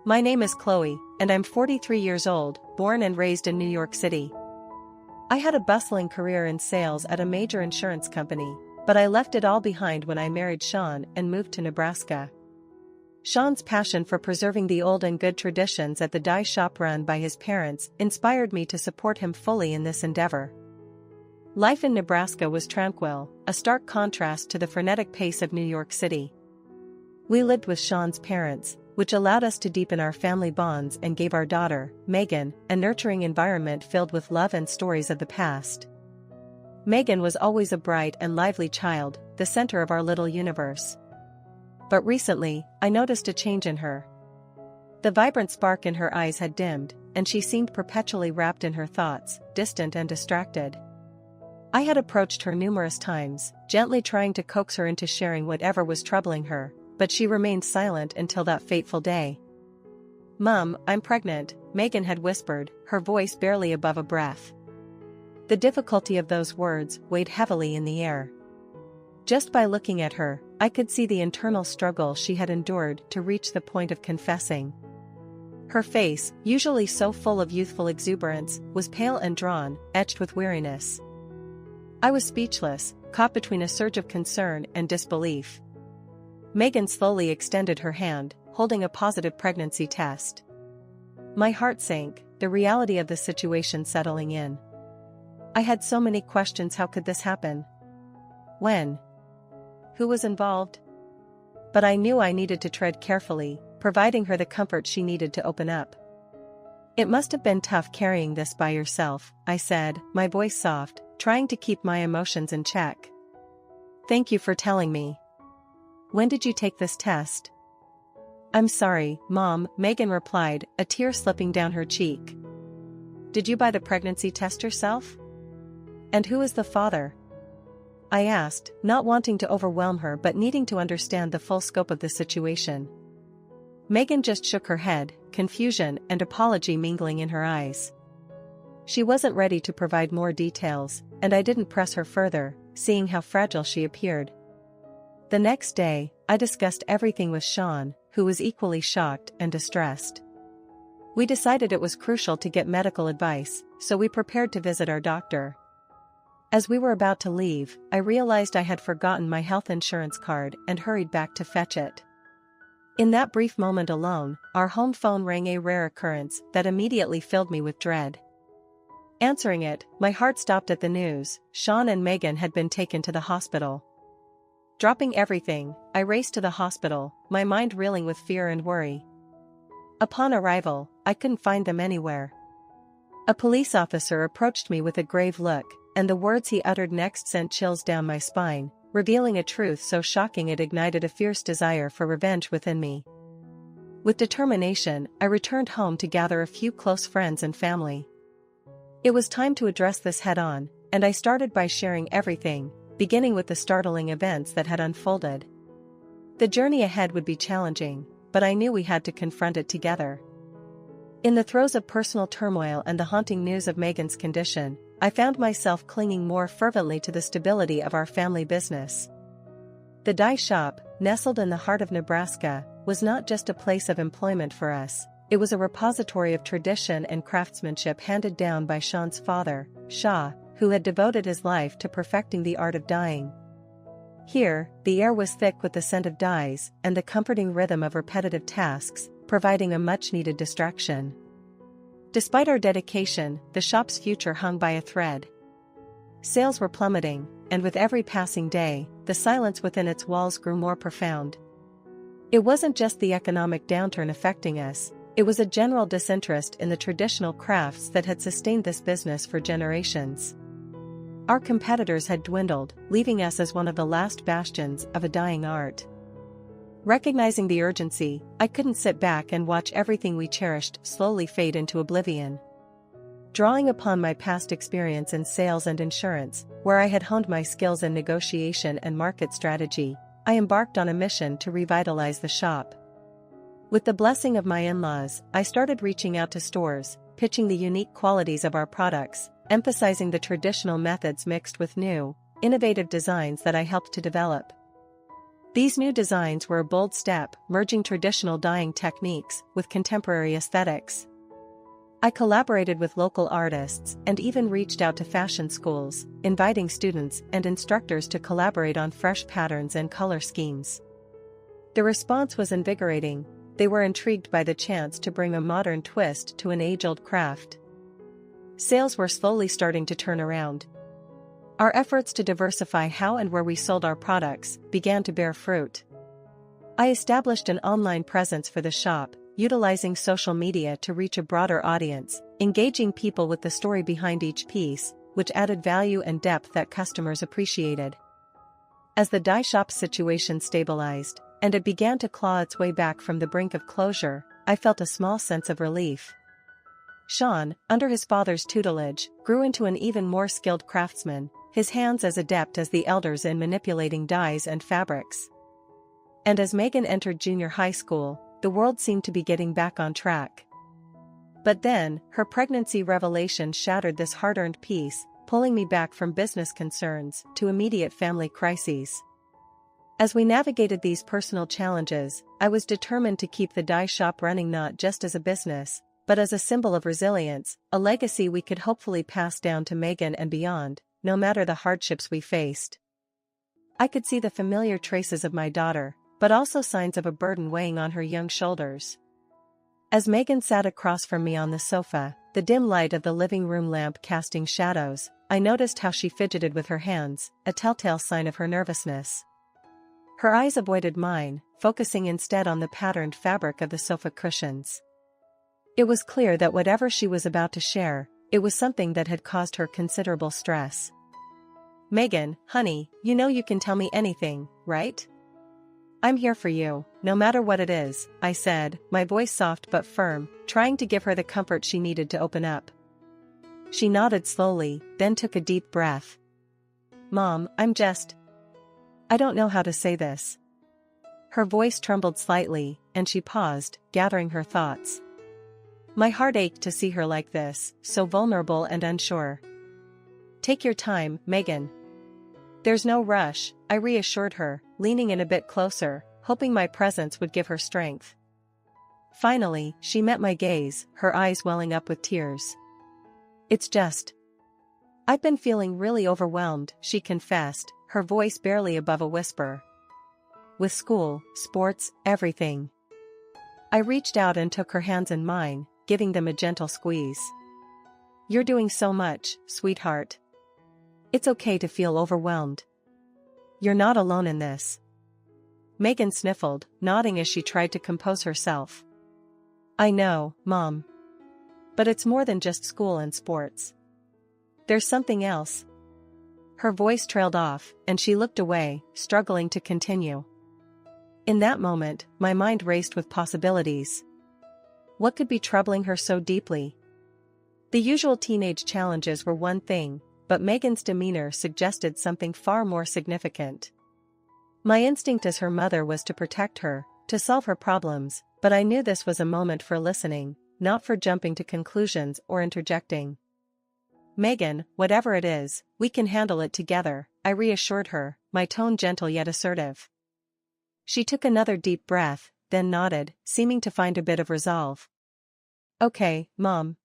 My name is Chloe, and I'm 43 years old, born and raised in New York City. I had a bustling career in sales at a major insurance company, but I left it all behind when I married Sean and moved to Nebraska. Sean's passion for preserving the old and good traditions at the dye shop run by his parents inspired me to support him fully in this endeavor. Life in Nebraska was tranquil, a stark contrast to the frenetic pace of New York City. We lived with Sean's parents, which allowed us to deepen our family bonds and gave our daughter, Megan, a nurturing environment filled with love and stories of the past. Megan was always a bright and lively child, the center of our little universe. But recently, I noticed a change in her. The vibrant spark in her eyes had dimmed, and she seemed perpetually wrapped in her thoughts, distant and distracted. I had approached her numerous times, gently trying to coax her into sharing whatever was troubling her, but she remained silent until that fateful day. "Mom, I'm pregnant," Megan had whispered, her voice barely above a breath. The difficulty of those words weighed heavily in the air. Just by looking at her, I could see the internal struggle she had endured to reach the point of confessing. Her face, usually so full of youthful exuberance, was pale and drawn, etched with weariness. I was speechless, caught between a surge of concern and disbelief. Megan slowly extended her hand, holding a positive pregnancy test. My heart sank, the reality of the situation settling in. I had so many questions. How could this happen? When? Who was involved? But I knew I needed to tread carefully, providing her the comfort she needed to open up. "It must have been tough carrying this by yourself," I said, my voice soft, trying to keep my emotions in check. "Thank you for telling me. When did you take this test?" "I'm sorry, Mom," Megan replied, a tear slipping down her cheek. "Did you buy the pregnancy test yourself? And who is the father?" I asked, not wanting to overwhelm her but needing to understand the full scope of the situation. Megan just shook her head, confusion and apology mingling in her eyes. She wasn't ready to provide more details, and I didn't press her further, seeing how fragile she appeared. The next day, I discussed everything with Sean, who was equally shocked and distressed. We decided it was crucial to get medical advice, so we prepared to visit our doctor. As we were about to leave, I realized I had forgotten my health insurance card and hurried back to fetch it. In that brief moment alone, our home phone rang, a rare occurrence that immediately filled me with dread. Answering it, my heart stopped at the news: Sean and Megan had been taken to the hospital. Dropping everything, I raced to the hospital, my mind reeling with fear and worry. Upon arrival, I couldn't find them anywhere. A police officer approached me with a grave look, and the words he uttered next sent chills down my spine, revealing a truth so shocking it ignited a fierce desire for revenge within me. With determination, I returned home to gather a few close friends and family. It was time to address this head-on, and I started by sharing everything, beginning with the startling events that had unfolded. The journey ahead would be challenging, but I knew we had to confront it together. In the throes of personal turmoil and the haunting news of Megan's condition, I found myself clinging more fervently to the stability of our family business. The dye shop, nestled in the heart of Nebraska, was not just a place of employment for us, it was a repository of tradition and craftsmanship handed down by Sean's father, Shaw, who had devoted his life to perfecting the art of dyeing. Here, the air was thick with the scent of dyes and the comforting rhythm of repetitive tasks, providing a much-needed distraction. Despite our dedication, the shop's future hung by a thread. Sales were plummeting, and with every passing day, the silence within its walls grew more profound. It wasn't just the economic downturn affecting us, it was a general disinterest in the traditional crafts that had sustained this business for generations. Our competitors had dwindled, leaving us as one of the last bastions of a dying art. Recognizing the urgency, I couldn't sit back and watch everything we cherished slowly fade into oblivion. Drawing upon my past experience in sales and insurance, where I had honed my skills in negotiation and market strategy, I embarked on a mission to revitalize the shop. With the blessing of my in-laws, I started reaching out to stores, pitching the unique qualities of our products, emphasizing the traditional methods mixed with new, innovative designs that I helped to develop. These new designs were a bold step, merging traditional dyeing techniques with contemporary aesthetics. I collaborated with local artists and even reached out to fashion schools, inviting students and instructors to collaborate on fresh patterns and color schemes. The response was invigorating. They were intrigued by the chance to bring a modern twist to an age-old craft. Sales were slowly starting to turn around. Our efforts to diversify how and where we sold our products began to bear fruit. I established an online presence for the shop, utilizing social media to reach a broader audience, engaging people with the story behind each piece, which added value and depth that customers appreciated. As the dye shop situation stabilized, and it began to claw its way back from the brink of closure, I felt a small sense of relief. Sean, under his father's tutelage, grew into an even more skilled craftsman, his hands as adept as the elders in manipulating dyes and fabrics. And as Megan entered junior high school, the world seemed to be getting back on track. But then, her pregnancy revelation shattered this hard-earned peace, pulling me back from business concerns to immediate family crises. As we navigated these personal challenges, I was determined to keep the dye shop running not just as a business, but as a symbol of resilience, a legacy we could hopefully pass down to Megan and beyond, no matter the hardships we faced. I could see the familiar traces of my daughter, but also signs of a burden weighing on her young shoulders. As Megan sat across from me on the sofa, the dim light of the living room lamp casting shadows, I noticed how she fidgeted with her hands, a telltale sign of her nervousness. Her eyes avoided mine, focusing instead on the patterned fabric of the sofa cushions. It was clear that whatever she was about to share, it was something that had caused her considerable stress. "Megan, honey, you know you can tell me anything, right? I'm here for you, no matter what it is," I said, my voice soft but firm, trying to give her the comfort she needed to open up. She nodded slowly, then took a deep breath. "Mom, I don't know how to say this." Her voice trembled slightly, and she paused, gathering her thoughts. My heart ached to see her like this, so vulnerable and unsure. "Take your time, Megan. There's no rush," I reassured her, leaning in a bit closer, hoping my presence would give her strength. Finally, she met my gaze, her eyes welling up with tears. I've been feeling really overwhelmed," she confessed, her voice barely above a whisper. "With school, sports, everything." I reached out and took her hands in mine, giving them a gentle squeeze. "You're doing so much, sweetheart. It's okay to feel overwhelmed. You're not alone in this." Megan sniffled, nodding as she tried to compose herself. "I know, Mom. But it's more than just school and sports. There's something else." Her voice trailed off, and she looked away, struggling to continue. In that moment, my mind raced with possibilities. What could be troubling her so deeply? The usual teenage challenges were one thing, but Megan's demeanor suggested something far more significant. My instinct as her mother was to protect her, to solve her problems, but I knew this was a moment for listening, not for jumping to conclusions or interjecting. "Megan, whatever it is, we can handle it together," I reassured her, my tone gentle yet assertive. She took another deep breath, then nodded, seeming to find a bit of resolve. "Okay, Mom.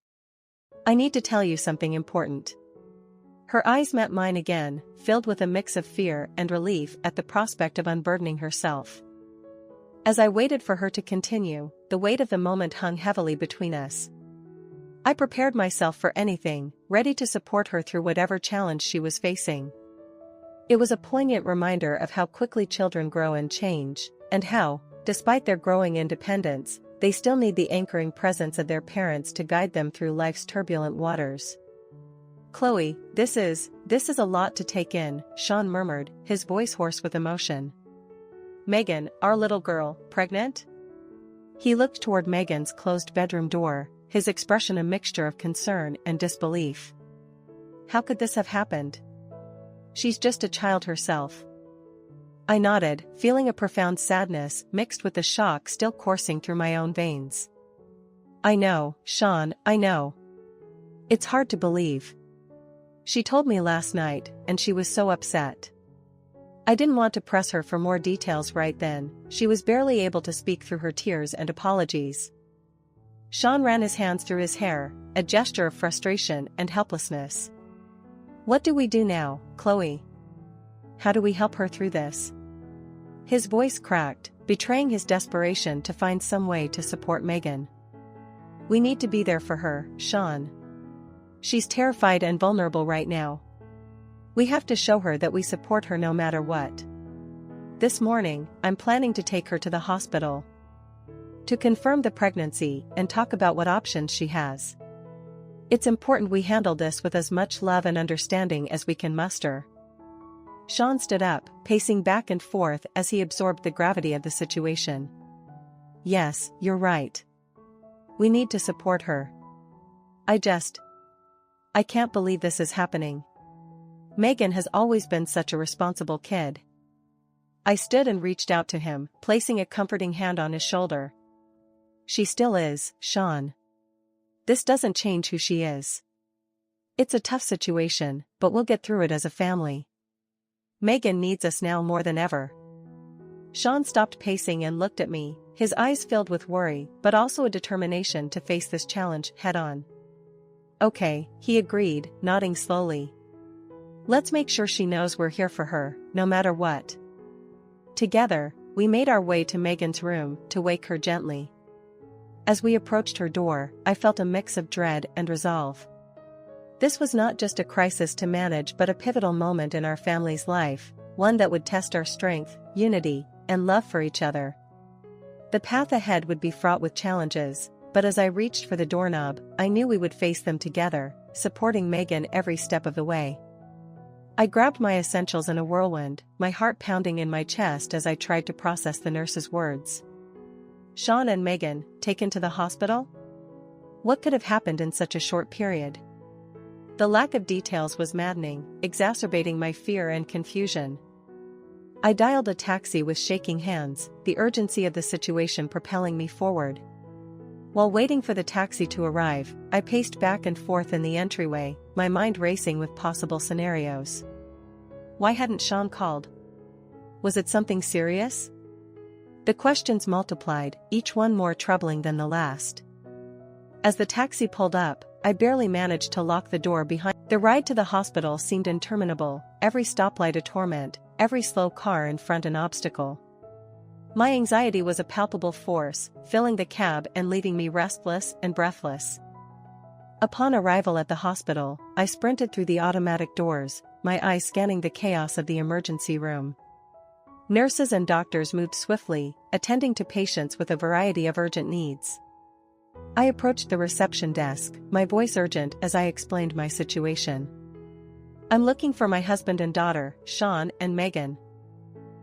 I need to tell you something important." Her eyes met mine again, filled with a mix of fear and relief at the prospect of unburdening herself. As I waited for her to continue, the weight of the moment hung heavily between us. I prepared myself for anything, ready to support her through whatever challenge she was facing. It was a poignant reminder of how quickly children grow and change, and how, despite their growing independence, they still need the anchoring presence of their parents to guide them through life's turbulent waters. "Chloe, this is a lot to take in," Sean murmured, his voice hoarse with emotion. "Megan, our little girl, pregnant?" He looked toward Megan's closed bedroom door, his expression a mixture of concern and disbelief. "How could this have happened? She's just a child herself." I nodded, feeling a profound sadness mixed with the shock still coursing through my own veins. "I know, Sean, I know. It's hard to believe. She told me last night, and she was so upset." I didn't want to press her for more details right then. She was barely able to speak through her tears and apologies. Sean ran his hands through his hair, a gesture of frustration and helplessness. What do we do now, Chloe? How do we help her through this? His voice cracked, betraying his desperation to find some way to support Megan. We need to be there for her, Sean. She's terrified and vulnerable right now. We have to show her that we support her no matter what. This morning, I'm planning to take her to the hospital to confirm the pregnancy and talk about what options she has. It's important we handle this with as much love and understanding as we can muster. Sean stood up, pacing back and forth as he absorbed the gravity of the situation. Yes, you're right. We need to support her. I can't believe this is happening. Megan has always been such a responsible kid. I stood and reached out to him, placing a comforting hand on his shoulder. She still is, Sean. This doesn't change who she is. It's a tough situation, but we'll get through it as a family. Megan needs us now more than ever. Sean stopped pacing and looked at me, his eyes filled with worry, but also a determination to face this challenge head-on. Okay, he agreed, nodding slowly. Let's make sure she knows we're here for her, no matter what. Together, we made our way to Megan's room to wake her gently. As we approached her door, I felt a mix of dread and resolve. This was not just a crisis to manage but a pivotal moment in our family's life, one that would test our strength, unity, and love for each other. The path ahead would be fraught with challenges, but as I reached for the doorknob, I knew we would face them together, supporting Megan every step of the way. I grabbed my essentials in a whirlwind, my heart pounding in my chest as I tried to process the nurse's words. Sean and Megan, taken to the hospital? What could have happened in such a short period? The lack of details was maddening, exacerbating my fear and confusion. I dialed a taxi with shaking hands, the urgency of the situation propelling me forward. While waiting for the taxi to arrive, I paced back and forth in the entryway, my mind racing with possible scenarios. Why hadn't Sean called? Was it something serious? The questions multiplied, each one more troubling than the last. As the taxi pulled up, I barely managed to lock the door behind. The ride to the hospital seemed interminable, every stoplight a torment, every slow car in front an obstacle. My anxiety was a palpable force, filling the cab and leaving me restless and breathless. Upon arrival at the hospital, I sprinted through the automatic doors, my eyes scanning the chaos of the emergency room. Nurses and doctors moved swiftly, attending to patients with a variety of urgent needs. I approached the reception desk, my voice urgent as I explained my situation. I'm looking for my husband and daughter, Sean and Megan.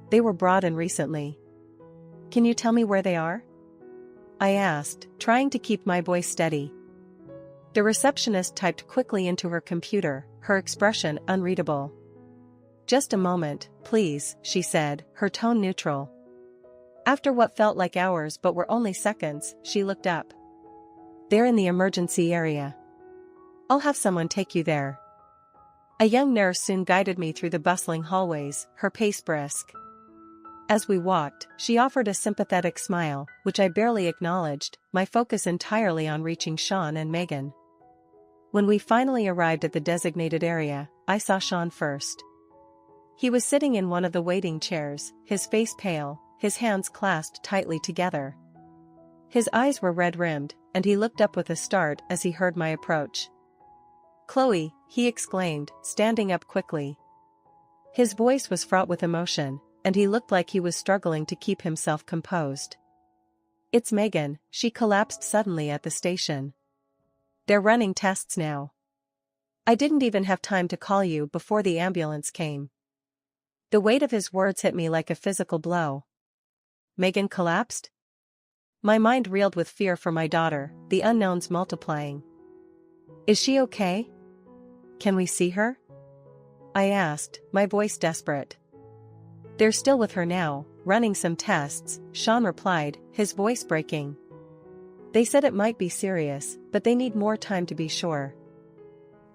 They were brought in recently. Can you tell me where they are? I asked, trying to keep my voice steady. The receptionist typed quickly into her computer, her expression unreadable. Just a moment, please, she said, her tone neutral. After what felt like hours but were only seconds, she looked up. They're in the emergency area. I'll have someone take you there. A young nurse soon guided me through the bustling hallways, her pace brisk. As we walked, she offered a sympathetic smile, which I barely acknowledged, my focus entirely on reaching Sean and Megan. When we finally arrived at the designated area, I saw Sean first. He was sitting in one of the waiting chairs, his face pale, his hands clasped tightly together. His eyes were red-rimmed, and he looked up with a start as he heard my approach. Chloe, he exclaimed, standing up quickly. His voice was fraught with emotion, and he looked like he was struggling to keep himself composed. It's Megan, she collapsed suddenly at the station. They're running tests now. I didn't even have time to call you before the ambulance came. The weight of his words hit me like a physical blow. Megan collapsed? My mind reeled with fear for my daughter, the unknowns multiplying. Is she okay? Can we see her? I asked, my voice desperate. They're still with her now, running some tests, Sean replied, his voice breaking. They said it might be serious, but they need more time to be sure.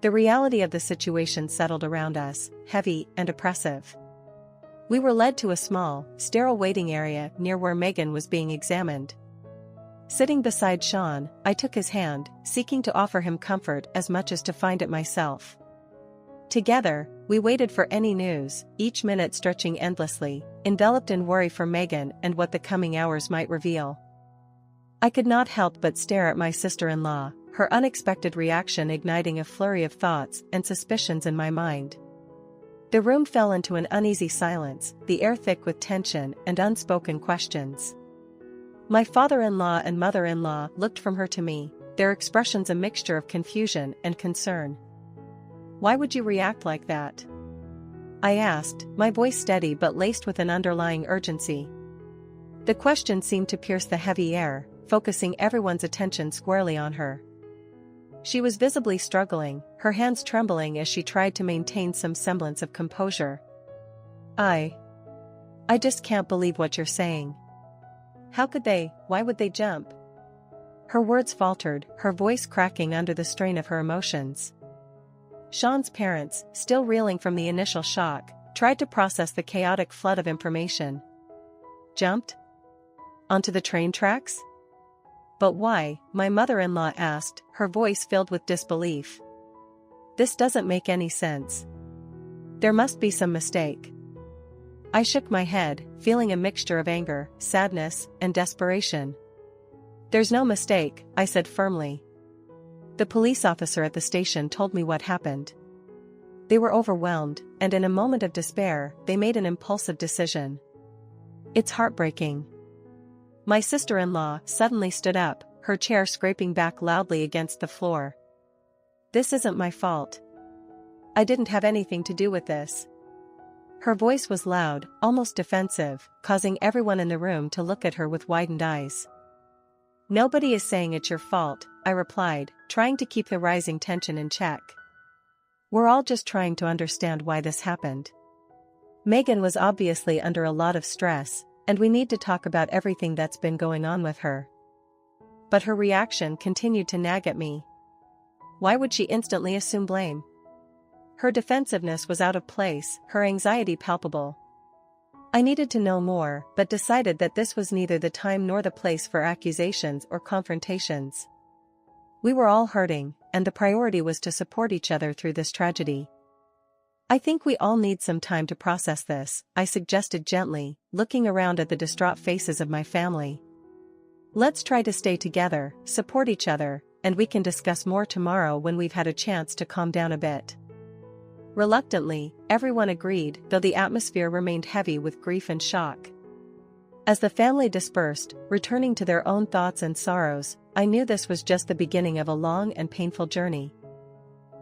The reality of the situation settled around us, heavy and oppressive. We were led to a small, sterile waiting area near where Megan was being examined. Sitting beside Sean, I took his hand, seeking to offer him comfort as much as to find it myself. Together, we waited for any news, each minute stretching endlessly, enveloped in worry for Megan and what the coming hours might reveal. I could not help but stare at my sister-in-law, her unexpected reaction igniting a flurry of thoughts and suspicions in my mind. The room fell into an uneasy silence, the air thick with tension and unspoken questions. My father-in-law and mother-in-law looked from her to me, their expressions a mixture of confusion and concern. "Why would you react like that?" I asked, my voice steady but laced with an underlying urgency. The question seemed to pierce the heavy air, focusing everyone's attention squarely on her. She was visibly struggling, her hands trembling as she tried to maintain some semblance of composure. I just can't believe what you're saying. How could they? Why would they jump?" Her words faltered, her voice cracking under the strain of her emotions. Sean's parents, still reeling from the initial shock, tried to process the chaotic flood of information. "Jumped? Onto the train tracks? But why?" my mother-in-law asked, her voice filled with disbelief. "This doesn't make any sense. There must be some mistake." I shook my head, feeling a mixture of anger, sadness, and desperation. "There's no mistake," I said firmly. "The police officer at the station told me what happened. They were overwhelmed, and in a moment of despair, they made an impulsive decision. It's heartbreaking." My sister-in-law suddenly stood up, her chair scraping back loudly against the floor. "This isn't my fault. I didn't have anything to do with this." Her voice was loud, almost defensive, causing everyone in the room to look at her with widened eyes. "Nobody is saying it's your fault," I replied, trying to keep the rising tension in check. "We're all just trying to understand why this happened. Megan was obviously under a lot of stress, and we need to talk about everything that's been going on with her." But her reaction continued to nag at me. Why would she instantly assume blame? Her defensiveness was out of place, her anxiety palpable. I needed to know more, but decided that this was neither the time nor the place for accusations or confrontations. We were all hurting, and the priority was to support each other through this tragedy. "I think we all need some time to process this," I suggested gently, looking around at the distraught faces of my family. "Let's try to stay together, support each other, and we can discuss more tomorrow when we've had a chance to calm down a bit." Reluctantly, everyone agreed, though the atmosphere remained heavy with grief and shock. As the family dispersed, returning to their own thoughts and sorrows, I knew this was just the beginning of a long and painful journey.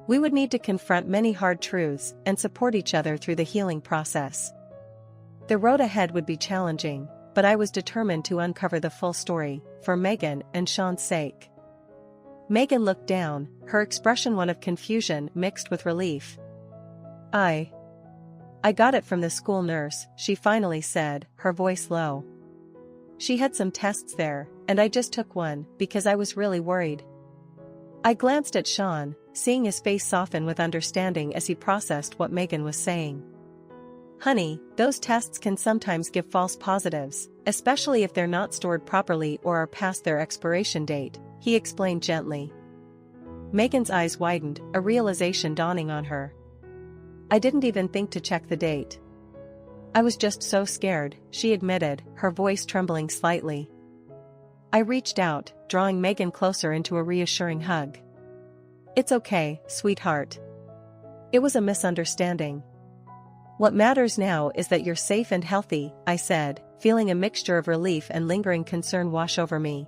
We would need to confront many hard truths and support each other through the healing process. The road ahead would be challenging, but I was determined to uncover the full story, for Megan and Sean's sake. Megan looked down, her expression one of confusion mixed with relief. I got it from the school nurse," she finally said, her voice low. "She had some tests there, and I just took one, because I was really worried." I glanced at Sean, seeing his face soften with understanding as he processed what Megan was saying. "Honey, those tests can sometimes give false positives, especially if they're not stored properly or are past their expiration date," he explained gently. Megan's eyes widened, a realization dawning on her. "I didn't even think to check the date. I was just so scared," she admitted, her voice trembling slightly. I reached out, drawing Megan closer into a reassuring hug. "It's okay, sweetheart. It was a misunderstanding. What matters now is that you're safe and healthy," I said, feeling a mixture of relief and lingering concern wash over me.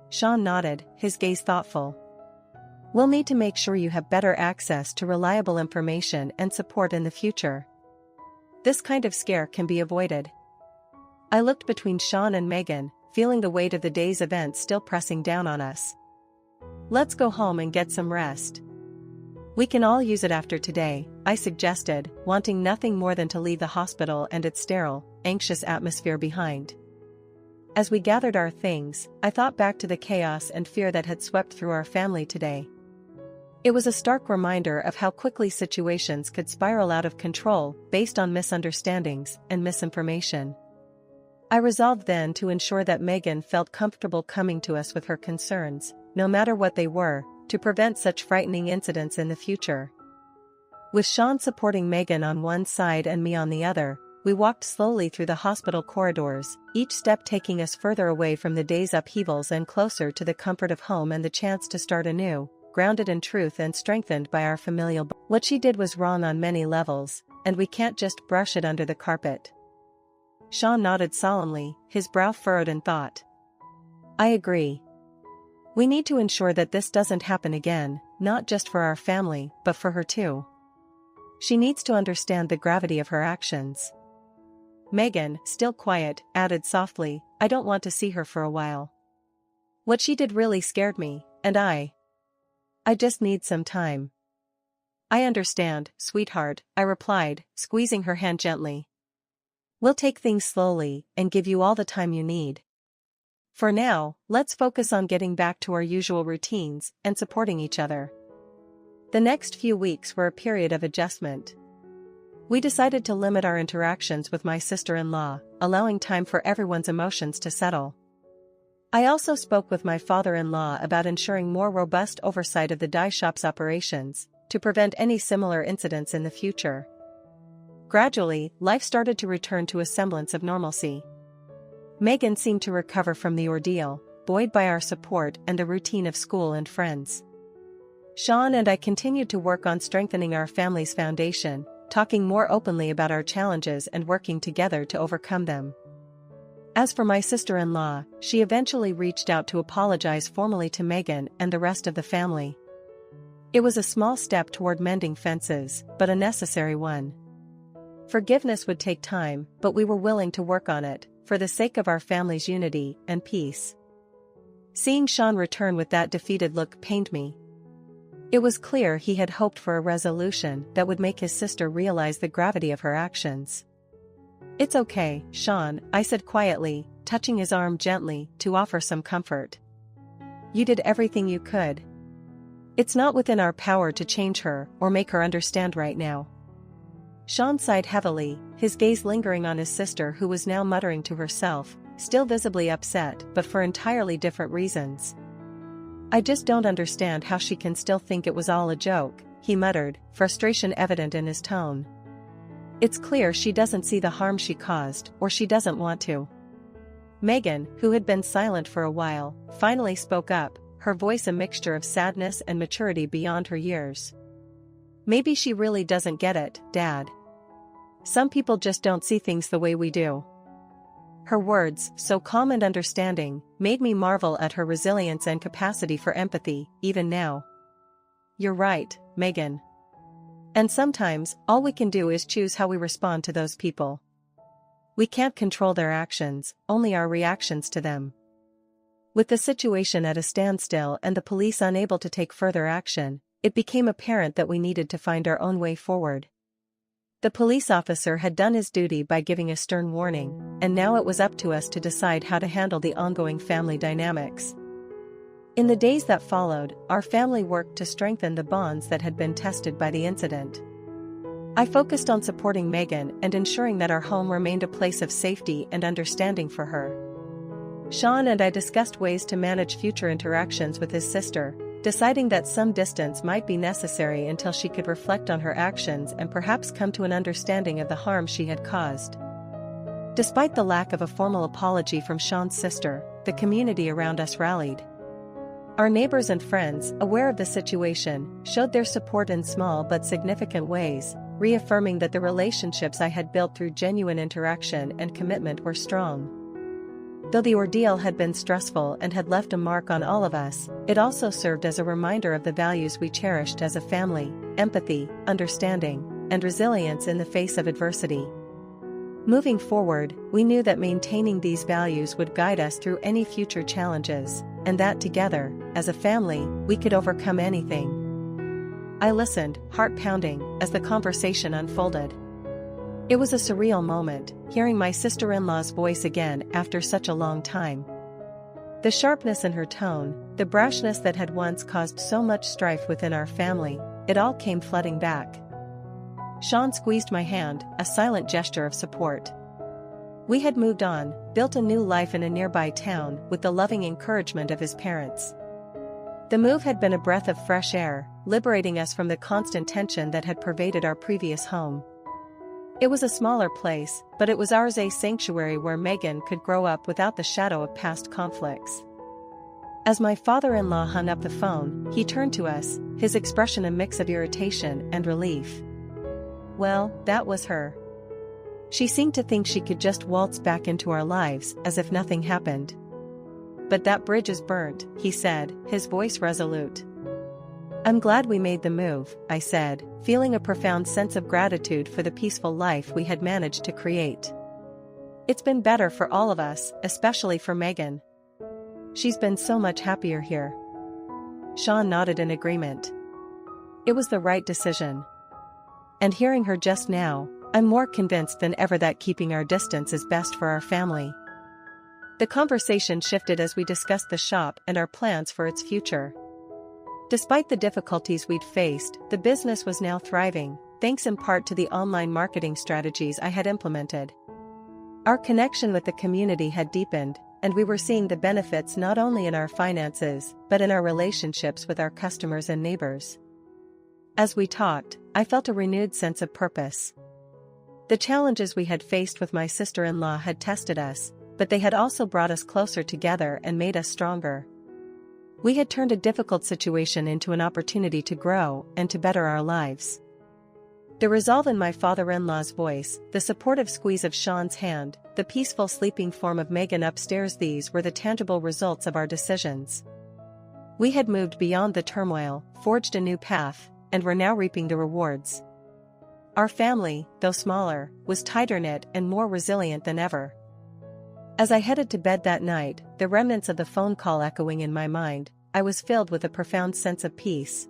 Sean nodded, his gaze thoughtful. "We'll need to make sure you have better access to reliable information and support in the future. This kind of scare can be avoided." I looked between Sean and Megan, feeling the weight of the day's events still pressing down on us. "Let's go home and get some rest. We can all use it after today," I suggested, wanting nothing more than to leave the hospital and its sterile, anxious atmosphere behind. As we gathered our things, I thought back to the chaos and fear that had swept through our family today. It was a stark reminder of how quickly situations could spiral out of control based on misunderstandings and misinformation. I resolved then to ensure that Megan felt comfortable coming to us with her concerns, no matter what they were, to prevent such frightening incidents in the future. With Sean supporting Megan on one side and me on the other, we walked slowly through the hospital corridors, each step taking us further away from the day's upheavals and closer to the comfort of home and the chance to start anew, grounded in truth and strengthened by our familial bond. What she did was wrong on many levels, and we can't just brush it under the carpet. Sean nodded solemnly, his brow furrowed in thought. I agree. We need to ensure that this doesn't happen again, not just for our family, but for her too. She needs to understand the gravity of her actions. Megan, still quiet, added softly, I don't want to see her for a while. What she did really scared me, and I just need some time. I understand, sweetheart, I replied, squeezing her hand gently. We'll take things slowly and give you all the time you need. For now, let's focus on getting back to our usual routines and supporting each other. The next few weeks were a period of adjustment. We decided to limit our interactions with my sister-in-law, allowing time for everyone's emotions to settle. I also spoke with my father-in-law about ensuring more robust oversight of the dye shop's operations, to prevent any similar incidents in the future. Gradually, life started to return to a semblance of normalcy. Megan seemed to recover from the ordeal, buoyed by our support and the routine of school and friends. Sean and I continued to work on strengthening our family's foundation, talking more openly about our challenges and working together to overcome them. As for my sister-in-law, she eventually reached out to apologize formally to Megan and the rest of the family. It was a small step toward mending fences, but a necessary one. Forgiveness would take time, but we were willing to work on it, for the sake of our family's unity and peace. Seeing Sean return with that defeated look pained me. It was clear he had hoped for a resolution that would make his sister realize the gravity of her actions. It's okay, Sean, I said quietly, touching his arm gently to offer some comfort. You did everything you could. It's not within our power to change her or make her understand right now. Sean sighed heavily, his gaze lingering on his sister who was now muttering to herself, still visibly upset but for entirely different reasons. I just don't understand how she can still think it was all a joke, he muttered, frustration evident in his tone. It's clear she doesn't see the harm she caused, or she doesn't want to. Megan, who had been silent for a while, finally spoke up, her voice a mixture of sadness and maturity beyond her years. Maybe she really doesn't get it, Dad. Some people just don't see things the way we do. Her words, so calm and understanding, made me marvel at her resilience and capacity for empathy, even now. You're right, Megan. And sometimes, all we can do is choose how we respond to those people. We can't control their actions, only our reactions to them. With the situation at a standstill and the police unable to take further action, it became apparent that we needed to find our own way forward. The police officer had done his duty by giving a stern warning, and now it was up to us to decide how to handle the ongoing family dynamics. In the days that followed, our family worked to strengthen the bonds that had been tested by the incident. I focused on supporting Megan and ensuring that our home remained a place of safety and understanding for her. Sean and I discussed ways to manage future interactions with his sister, deciding that some distance might be necessary until she could reflect on her actions and perhaps come to an understanding of the harm she had caused. Despite the lack of a formal apology from Sean's sister, the community around us rallied. Our neighbors and friends, aware of the situation, showed their support in small but significant ways, reaffirming that the relationships I had built through genuine interaction and commitment were strong. Though the ordeal had been stressful and had left a mark on all of us, it also served as a reminder of the values we cherished as a family: empathy, understanding, and resilience in the face of adversity. Moving forward, we knew that maintaining these values would guide us through any future challenges, and that together, as a family, we could overcome anything. I listened, heart pounding, as the conversation unfolded. It was a surreal moment, hearing my sister-in-law's voice again after such a long time. The sharpness in her tone, the brashness that had once caused so much strife within our family, it all came flooding back. Sean squeezed my hand, a silent gesture of support. We had moved on, built a new life in a nearby town with the loving encouragement of his parents. The move had been a breath of fresh air, liberating us from the constant tension that had pervaded our previous home. It was a smaller place, but it was ours, a sanctuary where Megan could grow up without the shadow of past conflicts. As my father-in-law hung up the phone, he turned to us, his expression a mix of irritation and relief. Well, that was her. She seemed to think she could just waltz back into our lives as if nothing happened. But that bridge is burnt, he said, his voice resolute. I'm glad we made the move, I said, feeling a profound sense of gratitude for the peaceful life we had managed to create. It's been better for all of us, especially for Megan. She's been so much happier here. Sean nodded in agreement. It was the right decision. And hearing her just now, I'm more convinced than ever that keeping our distance is best for our family. The conversation shifted as we discussed the shop and our plans for its future. Despite the difficulties we'd faced, the business was now thriving, thanks in part to the online marketing strategies I had implemented. Our connection with the community had deepened, and we were seeing the benefits not only in our finances, but in our relationships with our customers and neighbors. As we talked, I felt a renewed sense of purpose. The challenges we had faced with my sister-in-law had tested us, but they had also brought us closer together and made us stronger. We had turned a difficult situation into an opportunity to grow and to better our lives. The resolve in my father-in-law's voice, the supportive squeeze of Sean's hand, the peaceful sleeping form of Megan upstairs, these were the tangible results of our decisions. We had moved beyond the turmoil, forged a new path, and were now reaping the rewards. Our family, though smaller, was tighter-knit and more resilient than ever. As I headed to bed that night, the remnants of the phone call echoing in my mind, I was filled with a profound sense of peace.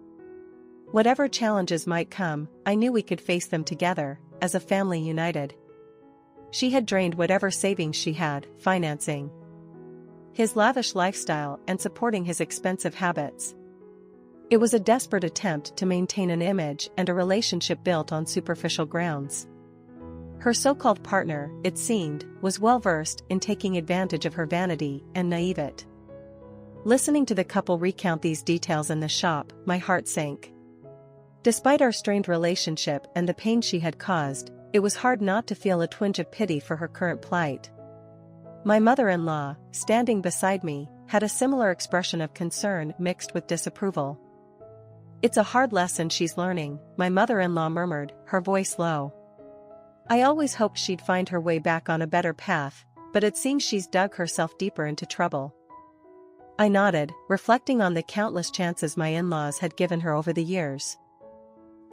Whatever challenges might come, I knew we could face them together, as a family united. She had drained whatever savings she had, financing his lavish lifestyle and supporting his expensive habits. It was a desperate attempt to maintain an image and a relationship built on superficial grounds. Her so-called partner, it seemed, was well-versed in taking advantage of her vanity and naivete. Listening to the couple recount these details in the shop, my heart sank. Despite our strained relationship and the pain she had caused, it was hard not to feel a twinge of pity for her current plight. My mother-in-law, standing beside me, had a similar expression of concern mixed with disapproval. It's a hard lesson she's learning, my mother-in-law murmured, her voice low. I always hoped she'd find her way back on a better path, but it seems she's dug herself deeper into trouble. I nodded, reflecting on the countless chances my in-laws had given her over the years.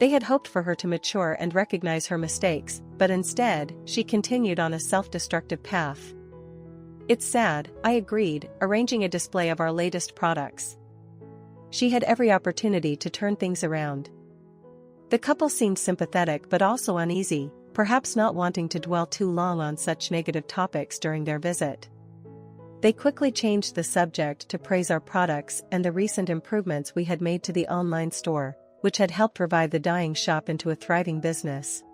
They had hoped for her to mature and recognize her mistakes, but instead, she continued on a self-destructive path. It's sad, I agreed, arranging a display of our latest products. She had every opportunity to turn things around. The couple seemed sympathetic but also uneasy, perhaps not wanting to dwell too long on such negative topics during their visit. They quickly changed the subject to praise our products and the recent improvements we had made to the online store, which had helped revive the dying shop into a thriving business.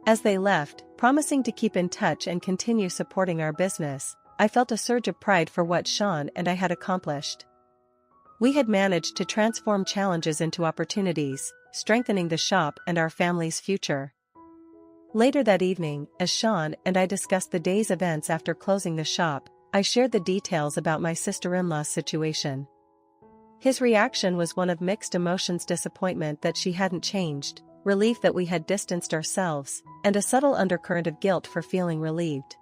As they left, promising to keep in touch and continue supporting our business, I felt a surge of pride for what Sean and I had accomplished. We had managed to transform challenges into opportunities, strengthening the shop and our family's future. Later that evening, as Sean and I discussed the day's events after closing the shop, I shared the details about my sister-in-law's situation. His reaction was one of mixed emotions: disappointment that she hadn't changed, relief that we had distanced ourselves, and a subtle undercurrent of guilt for feeling relieved.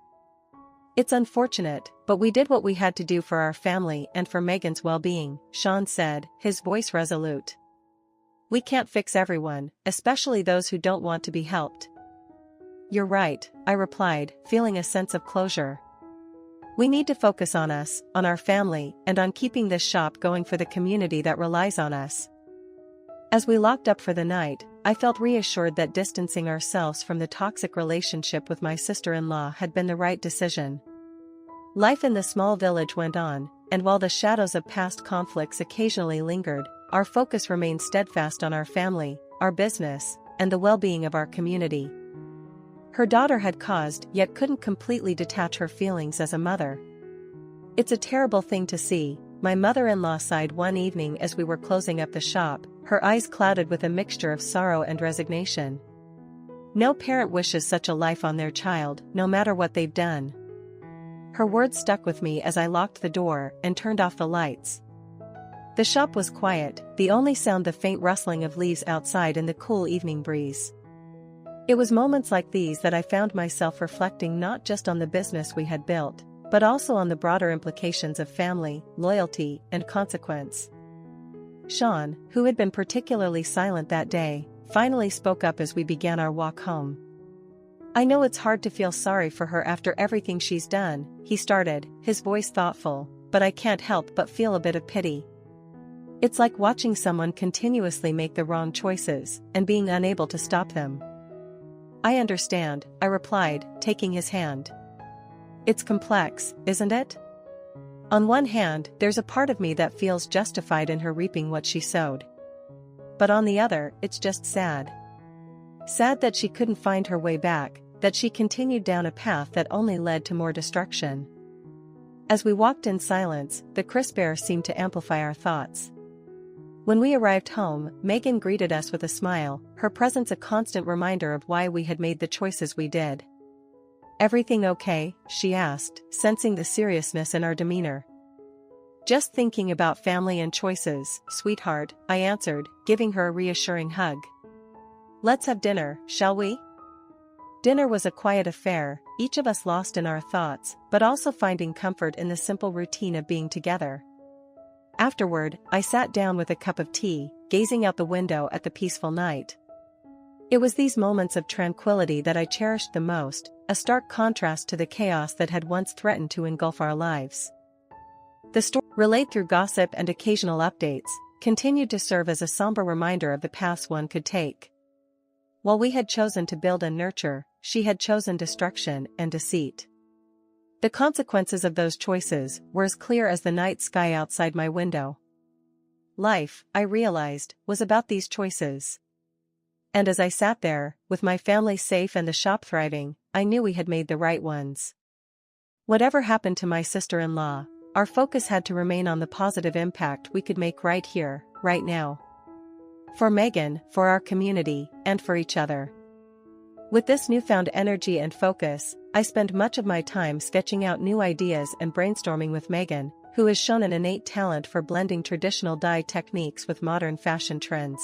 It's unfortunate, but we did what we had to do for our family and for Megan's well-being, Sean said, his voice resolute. We can't fix everyone, especially those who don't want to be helped. You're right, I replied, feeling a sense of closure. We need to focus on us, on our family, and on keeping this shop going for the community that relies on us. As we locked up for the night, I felt reassured that distancing ourselves from the toxic relationship with my sister-in-law had been the right decision. Life in the small village went on, and while the shadows of past conflicts occasionally lingered, our focus remained steadfast on our family, our business, and the well-being of our community. Her daughter had caused yet couldn't completely detach her feelings as a mother. "It's a terrible thing to see," my mother-in-law sighed one evening as we were closing up the shop, her eyes clouded with a mixture of sorrow and resignation. "No parent wishes such a life on their child, no matter what they've done." Her words stuck with me as I locked the door and turned off the lights. The shop was quiet, the only sound the faint rustling of leaves outside in the cool evening breeze. It was moments like these that I found myself reflecting not just on the business we had built, but also on the broader implications of family, loyalty, and consequence. Sean, who had been particularly silent that day, finally spoke up as we began our walk home. "I know it's hard to feel sorry for her after everything she's done," he started, his voice thoughtful, "but I can't help but feel a bit of pity. It's like watching someone continuously make the wrong choices, and being unable to stop them." "I understand," I replied, taking his hand. "It's complex, isn't it? On one hand, there's a part of me that feels justified in her reaping what she sowed. But on the other, it's just sad. Sad that she couldn't find her way back, that she continued down a path that only led to more destruction." As we walked in silence, the crisp air seemed to amplify our thoughts. When we arrived home, Megan greeted us with a smile, her presence a constant reminder of why we had made the choices we did. "Everything okay?" she asked, sensing the seriousness in our demeanor. "Just thinking about family and choices, sweetheart," I answered, giving her a reassuring hug. "Let's have dinner, shall we?" Dinner was a quiet affair, each of us lost in our thoughts, but also finding comfort in the simple routine of being together. Afterward, I sat down with a cup of tea, gazing out the window at the peaceful night. It was these moments of tranquility that I cherished the most, a stark contrast to the chaos that had once threatened to engulf our lives. The story, relayed through gossip and occasional updates, continued to serve as a somber reminder of the paths one could take. While we had chosen to build and nurture, she had chosen destruction and deceit. The consequences of those choices were as clear as the night sky outside my window. Life, I realized, was about these choices. And as I sat there, with my family safe and the shop thriving, I knew we had made the right ones. Whatever happened to my sister-in-law, our focus had to remain on the positive impact we could make right here, right now. For Megan, for our community, and for each other. With this newfound energy and focus, I spend much of my time sketching out new ideas and brainstorming with Megan, who has shown an innate talent for blending traditional dye techniques with modern fashion trends.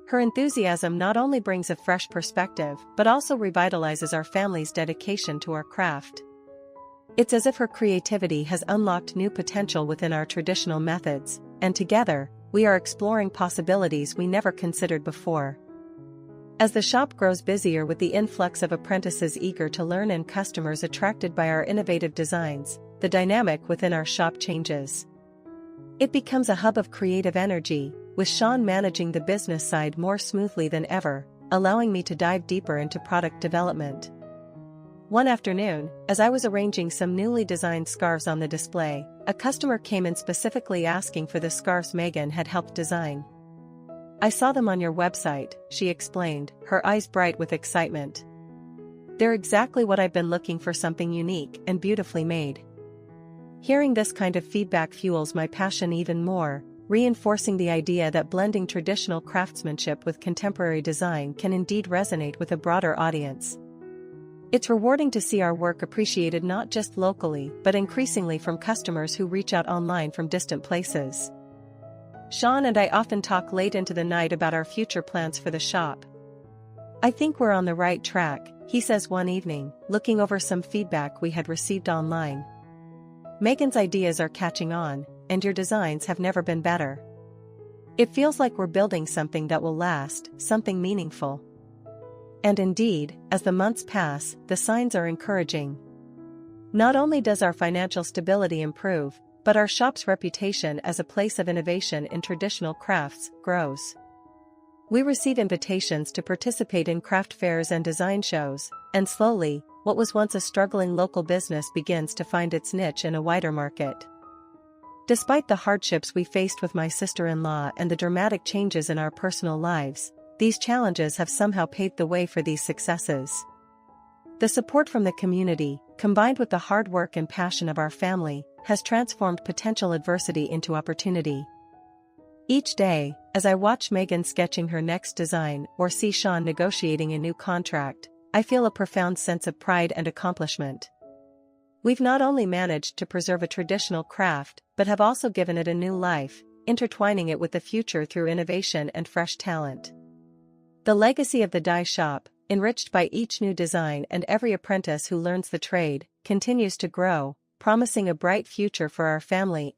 Her enthusiasm not only brings a fresh perspective but also revitalizes our family's dedication to our craft. It's as if her creativity has unlocked new potential within our traditional methods, and together, we are exploring possibilities we never considered before. As the shop grows busier with the influx of apprentices eager to learn and customers attracted by our innovative designs, the dynamic within our shop changes. It becomes a hub of creative energy, with Sean managing the business side more smoothly than ever, allowing me to dive deeper into product development. One afternoon, as I was arranging some newly designed scarves on the display, a customer came in specifically asking for the scarves Megan had helped design. "I saw them on your website," she explained, her eyes bright with excitement. "They're exactly what I've been looking for, something unique and beautifully made." Hearing this kind of feedback fuels my passion even more, reinforcing the idea that blending traditional craftsmanship with contemporary design can indeed resonate with a broader audience. It's rewarding to see our work appreciated not just locally but increasingly from customers who reach out online from distant places. Sean and I often talk late into the night about our future plans for the shop. "I think we're on the right track," he says one evening, looking over some feedback we had received online. "Megan's ideas are catching on, and your designs have never been better. It feels like we're building something that will last, something meaningful." And indeed, as the months pass, the signs are encouraging. Not only does our financial stability improve, but our shop's reputation as a place of innovation in traditional crafts grows. We receive invitations to participate in craft fairs and design shows, and slowly, what was once a struggling local business begins to find its niche in a wider market. Despite the hardships we faced with my sister-in-law and the dramatic changes in our personal lives, these challenges have somehow paved the way for these successes. The support from the community, combined with the hard work and passion of our family, has transformed potential adversity into opportunity. Each day, as I watch Megan sketching her next design or see Sean negotiating a new contract, I feel a profound sense of pride and accomplishment. We've not only managed to preserve a traditional craft, but have also given it a new life, intertwining it with the future through innovation and fresh talent. The legacy of the dye shop, enriched by each new design and every apprentice who learns the trade, continues to grow, promising a bright future for our family and